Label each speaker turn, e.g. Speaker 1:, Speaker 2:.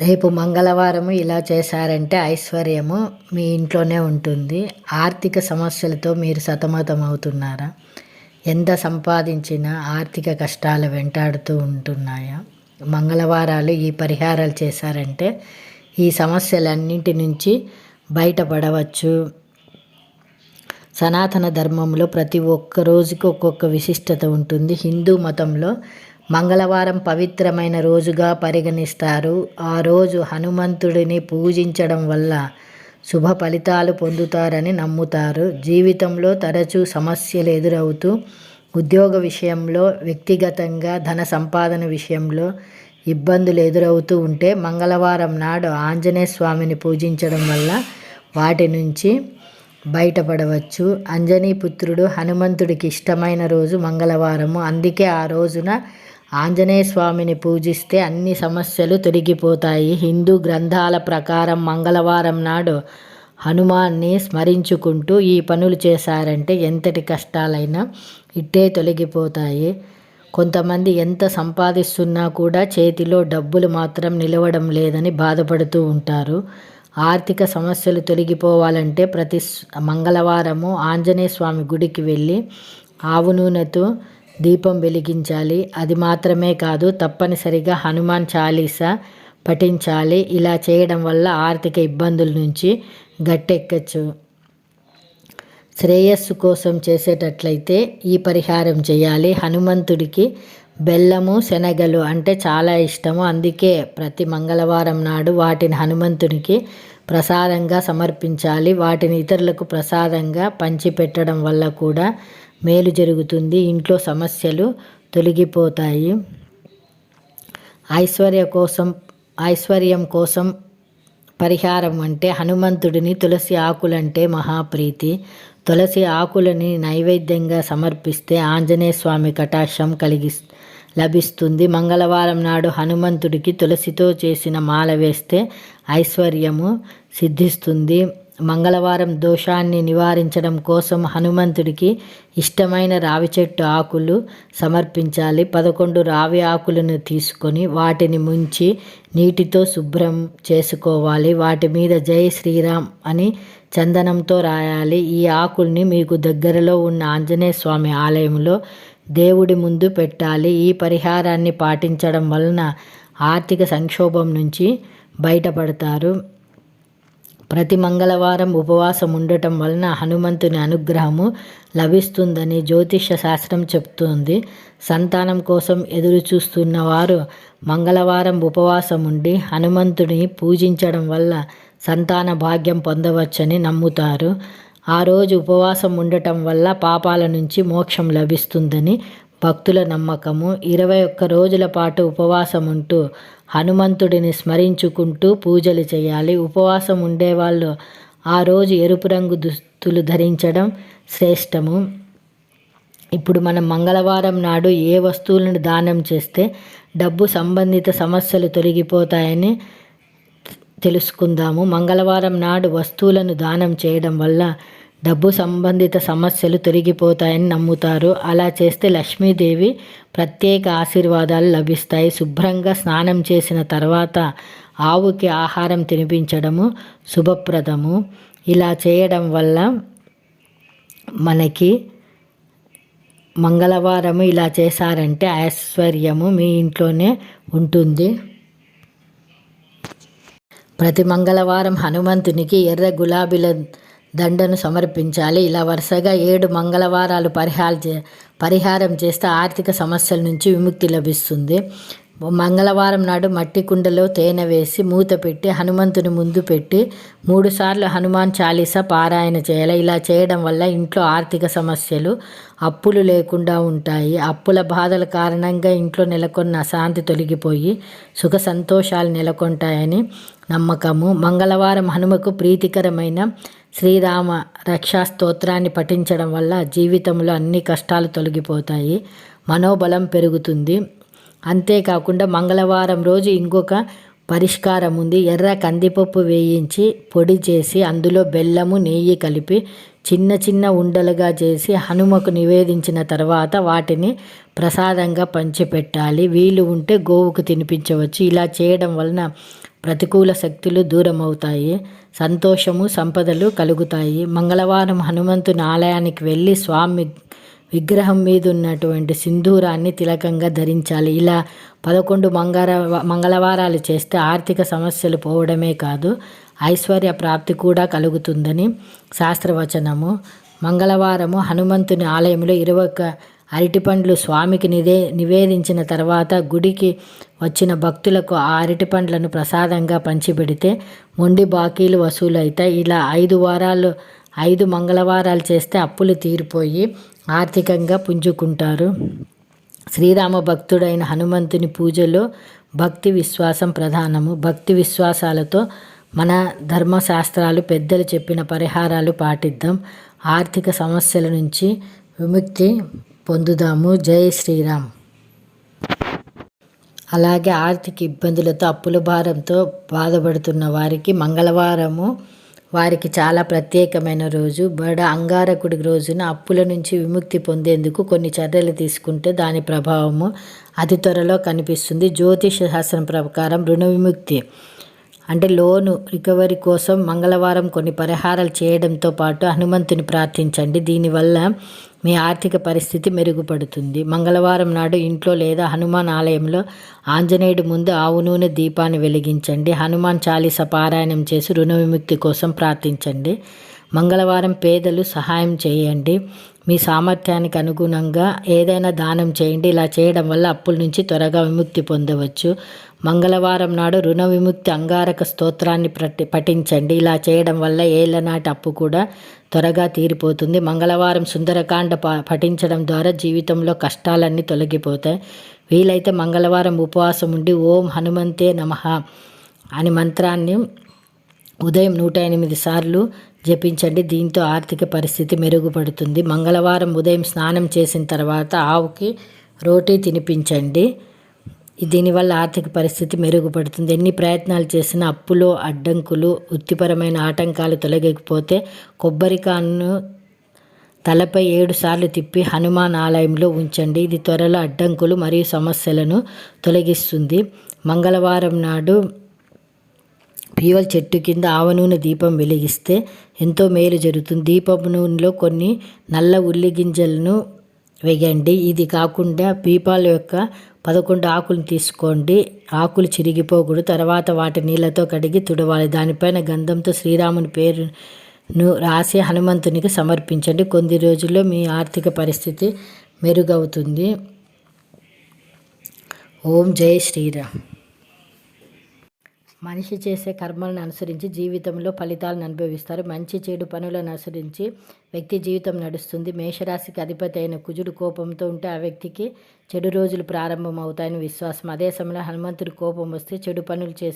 Speaker 1: రేపు మంగళవారము ఇలా చేశారంటే ఐశ్వర్యము మీ ఇంట్లోనే ఉంటుంది. ఆర్థిక సమస్యలతో మీరు సతమతం అవుతున్నారా? ఎంత సంపాదించినా ఆర్థిక కష్టాలు వెంటాడుతూ ఉంటున్నాయా? మంగళవారాలు ఈ పరిహారాలు చేశారంటే ఈ సమస్యలన్నింటి నుంచి బయటపడవచ్చు. సనాతన ధర్మంలో ప్రతి ఒక్క రోజుకి ఒక్కొక్క విశిష్టత ఉంటుంది. హిందూ మతంలో మంగళవారం పవిత్రమైన రోజుగా పరిగణిస్తారు. ఆ రోజు హనుమంతుడిని పూజించడం వల్ల శుభ ఫలితాలు పొందుతారని నమ్ముతారు. జీవితంలో తరచూ సమస్యలు ఎదురవుతూ ఉద్యోగ విషయంలో, వ్యక్తిగతంగా ధన సంపాదన విషయంలో ఇబ్బందులు ఎదురవుతూ ఉంటే మంగళవారం నాడు ఆంజనేయ స్వామిని పూజించడం వల్ల వాటి నుంచి బయటపడవచ్చు. అంజనీ పుత్రుడు హనుమంతుడికి ఇష్టమైన రోజు మంగళవారము. అందుకే ఆ రోజున ఆంజనేయ స్వామిని పూజిస్తే అన్ని సమస్యలు తొలగిపోతాయి. హిందూ గ్రంథాల ప్రకారం మంగళవారం నాడు హనుమాన్ని స్మరించుకుంటూ ఈ పనులు చేశారంటే ఎంతటి కష్టాలైనా ఇట్టే తొలగిపోతాయి. కొంతమంది ఎంత సంపాదిస్తున్నా కూడా చేతిలో డబ్బులు మాత్రం నిలవడం లేదని బాధపడుతూ ఉంటారు. ఆర్థిక సమస్యలు తొలగిపోవాలంటే ప్రతి మంగళవారము ఆంజనేయ స్వామి గుడికి వెళ్ళి ఆవు నూనెతో దీపం వెలిగించాలి. అది మాత్రమే కాదు, తప్పనిసరిగా హనుమాన్ చాలీసా పఠించాలి. ఇలా చేయడం వల్ల ఆర్థిక ఇబ్బందుల నుంచి గట్టెక్కచ్చు. శ్రేయస్సు కోసం చేసేటట్లయితే ఈ పరిహారం చేయాలి. హనుమంతుడికి బెల్లము, శనగలు అంటే చాలా ఇష్టము. అందుకే ప్రతి మంగళవారం నాడు వాటిని హనుమంతునికి ప్రసాదంగా సమర్పించాలి. వాటిని ఇతరులకు ప్రసాదంగా పంచిపెట్టడం వల్ల కూడా మేలు జరుగుతుంది. ఇంట్లో సమస్యలు తొలగిపోతాయి. ఐశ్వర్యం కోసం పరిహారం అంటే హనుమంతుడిని తులసి ఆకులంటే మహాప్రీతి. తులసి ఆకులని నైవేద్యంగా సమర్పిస్తే ఆంజనేయ స్వామి కటాక్షం లభిస్తుంది. మంగళవారం నాడు హనుమంతుడికి తులసితో చేసిన మాల వేస్తే ఐశ్వర్యము సిద్ధిస్తుంది. మంగళవారం దోషాన్ని నివారించడం కోసం హనుమంతుడికి ఇష్టమైన రావి చెట్టు ఆకులు సమర్పించాలి. 11 రావి ఆకులను తీసుకొని వాటిని ముంచి నీటితో శుభ్రం చేసుకోవాలి. వాటి మీద జై శ్రీరామ్ అని చందనంతో రాయాలి. ఈ ఆకుల్ని మీకు దగ్గరలో ఉన్న ఆంజనేయ స్వామి ఆలయంలో దేవుడి ముందు పెట్టాలి. ఈ పరిహారాన్ని పాటించడం వలన ఆర్థిక సంక్షోభం నుంచి బయటపడతారు. ప్రతి మంగళవారం ఉపవాసం ఉండటం వలన హనుమంతుని అనుగ్రహము లభిస్తుందని జ్యోతిష శాస్త్రం చెప్తుంది. సంతానం కోసం ఎదురు చూస్తున్న వారు మంగళవారం ఉపవాసం ఉండి హనుమంతుడిని పూజించడం వల్ల సంతాన భాగ్యం పొందవచ్చని నమ్ముతారు. ఆ రోజు ఉపవాసం ఉండటం వల్ల పాపాల నుంచి మోక్షం లభిస్తుందని భక్తుల నమ్మకము. 21 రోజుల పాటు ఉపవాసం ఉంటూ హనుమంతుడిని స్మరించుకుంటూ పూజలు చేయాలి. ఉపవాసం ఉండేవాళ్ళు ఆ రోజు ఎరుపు రంగు దుస్తులు ధరించడం శ్రేష్టము. ఇప్పుడు మనం మంగళవారం నాడు ఏ వస్తువులను దానం చేస్తే డబ్బు సంబంధిత సమస్యలు తొలగిపోతాయని తెలుసుకుందాము. మంగళవారం నాడు వస్తువులను దానం చేయడం వల్ల డబ్బు సంబంధిత సమస్యలు తొలగిపోతాయని నమ్ముతారు. అలా చేస్తే లక్ష్మీదేవి ప్రత్యేక ఆశీర్వాదాలు లభిస్తాయి. శుభ్రంగా స్నానం చేసిన తర్వాత ఆవుకి ఆహారం తినిపించడము శుభప్రదము. ఇలా చేయడం వల్ల మనకి మంగళవారము ఇలా చేశారంటే ఐశ్వర్యము మీ ఇంట్లోనే ఉంటుంది. ప్రతి మంగళవారం హనుమంతునికి ఎర్ర గులాబీల దండను సమర్పించాలి. ఇలా వరుసగా 7 మంగళవారాలు పరిహారం చేస్తే ఆర్థిక సమస్యల నుంచి విముక్తి లభిస్తుంది. మంగళవారం నాడు మట్టి కుండలో తేనె వేసి మూత పెట్టి హనుమంతుని ముందు పెట్టి 3 సార్లు హనుమాన్ చాలీసా పారాయణ చేయాలి. ఇలా చేయడం వల్ల ఇంట్లో ఆర్థిక సమస్యలు, అప్పులు లేకుండా ఉంటాయి. అప్పుల బాధల కారణంగా ఇంట్లో నెలకొన్న అశాంతి తొలగిపోయి సుఖ సంతోషాలు నెలకొంటాయని నమ్మకము. మంగళవారం హనుమకు ప్రీతికరమైన శ్రీరామ రక్షా స్తోత్రాన్ని పఠించడం వల్ల జీవితంలో అన్ని కష్టాలు తొలగిపోతాయి, మనోబలం పెరుగుతుంది. అంతేకాకుండా మంగళవారం రోజు ఇంకొక పరిష్కారం ఉంది. ఎర్ర కందిపప్పు వేయించి పొడి చేసి అందులో బెల్లము, నెయ్యి కలిపి చిన్న చిన్న ఉండలుగా చేసి హనుమకు నివేదించిన తర్వాత వాటిని ప్రసాదంగా పంచిపెట్టాలి. వీలు ఉంటే గోవుకు తినిపించవచ్చు. ఇలా చేయడం వలన ప్రతికూల శక్తులు దూరం అవుతాయి, సంతోషము సంపదలు కలుగుతాయి. మంగళవారం హనుమంతుని ఆలయానికి వెళ్ళి స్వామి విగ్రహం మీద ఉన్నటువంటి సింధూరాన్ని తిలకంగా ధరించాలి. ఇలా 11 మంగళవారాలు చేస్తే ఆర్థిక సమస్యలు పోవడమే కాదు, ఐశ్వర్య ప్రాప్తి కూడా కలుగుతుందని శాస్త్రవచనము. మంగళవారము హనుమంతుని ఆలయంలో 21 అరటిపండ్లు స్వామికి నివేదించిన తర్వాత గుడికి వచ్చిన భక్తులకు ఆ అరటిపండ్లను ప్రసాదంగా పంచిపెడితే మొండి బాకీలు వసూలవుతాయి. ఇలా 5 మంగళవారాలు చేస్తే అప్పులు తీరిపోయి ఆర్థికంగా పుంజుకుంటారు. శ్రీరామ భక్తుడైన హనుమంతుని పూజలో భక్తి విశ్వాసం ప్రధానము. భక్తి విశ్వాసాలతో మన ధర్మశాస్త్రాలు పెద్దలు చెప్పిన పరిహారాలు పాటిద్దాం. ఆర్థిక సమస్యల నుంచి విముక్తి పొందుదాము. జై శ్రీరామ్. అలాగే ఆర్థిక ఇబ్బందులతో అప్పుల భారంతో బాధపడుతున్న వారికి మంగళవారము వారికి చాలా ప్రత్యేకమైన రోజు. అంగారకుడి రోజున అప్పుల నుంచి విముక్తి పొందేందుకు కొన్ని చర్యలు తీసుకుంటే దాని ప్రభావము అతి త్వరలో కనిపిస్తుంది. జ్యోతిష శాస్త్రం ప్రకారం రుణ విముక్తి అంటే లోను రికవరీ కోసం మంగళవారం కొన్ని పరిహారాలు చేయడంతో పాటు హనుమంతుని ప్రార్థించండి. దీనివల్ల మీ ఆర్థిక పరిస్థితి మెరుగుపడుతుంది. మంగళవారం నాడు ఇంట్లో లేదా హనుమాన్ ఆలయంలో ఆంజనేయుడి ముందు ఆవు నూనె దీపాన్ని వెలిగించండి. హనుమాన్ చాలీస పారాయణం చేసి రుణ విముక్తి కోసం ప్రార్థించండి. మంగళవారం పేదలు సహాయం చేయండి. మీ సామర్థ్యానికి అనుగుణంగా ఏదైనా దానం చేయండి. ఇలా చేయడం వల్ల అప్పుల నుంచి త్వరగా విముక్తి పొందవచ్చు. మంగళవారం నాడు రుణ విముక్తి అంగారక స్తోత్రాన్ని పఠించండి. ఇలా చేయడం వల్ల ఏళ్ళనాటి అప్పు కూడా త్వరగా తీరిపోతుంది. మంగళవారం సుందరకాండ పఠించడం ద్వారా జీవితంలో కష్టాలన్నీ తొలగిపోతాయి. వీలైతే మంగళవారం ఉపవాసం ఉండి ఓం హనుమంతే నమః అని మంత్రాన్ని ఉదయం 108 సార్లు జపించండి. దీంతో ఆర్థిక పరిస్థితి మెరుగుపడుతుంది. మంగళవారం ఉదయం స్నానం చేసిన తర్వాత ఆవుకి రోటీ తినిపించండి. దీనివల్ల ఆర్థిక పరిస్థితి మెరుగుపడుతుంది. ఎన్ని ప్రయత్నాలు చేసినా అప్పులో అడ్డంకులు, వృత్తిపరమైన ఆటంకాలు తొలగకపోతే కొబ్బరికాయను తలపై 7 సార్లు తిప్పి హనుమాన్ ఆలయంలో ఉంచండి. ఇది త్వరలో అడ్డంకులు మరియు సమస్యలను తొలగిస్తుంది. మంగళవారం నాడు పీవల చెట్టు కింద ఆవ నూనె దీపం వెలిగిస్తే ఎంతో మేలు జరుగుతుంది. దీపపు నూనెలో కొన్ని నల్ల ఉల్లి గింజలను వేయండి. ఇది కాకుండా పీపాల యొక్క 11 ఆకులను తీసుకోండి. ఆకులు చిరిగిపోకూడదు. తర్వాత వాటి నీళ్ళతో కడిగి తుడవాలి. దానిపైన గంధంతో శ్రీరాముని పేరును రాసి హనుమంతునికి సమర్పించండి. కొన్ని రోజుల్లో మీ ఆర్థిక పరిస్థితి మెరుగవుతుంది. ఓం జై శ్రీరామ్. మనిషి చేసే కర్మలను అనుసరించి జీవితంలో ఫలితాలను అనుభవిస్తారు. మంచి చెడు పనులను అనుసరించి వ్యక్తి జీవితం నడుస్తుంది. మేషరాశికి అధిపతి అయిన కుజుడు కోపంతో ఉంటే ఆ వ్యక్తికి చెడు రోజులు ప్రారంభం అవుతాయని విశ్వాసం. అదే సమయంలో హనుమంతుడి కోపం వస్తే చెడు పనులు చేసి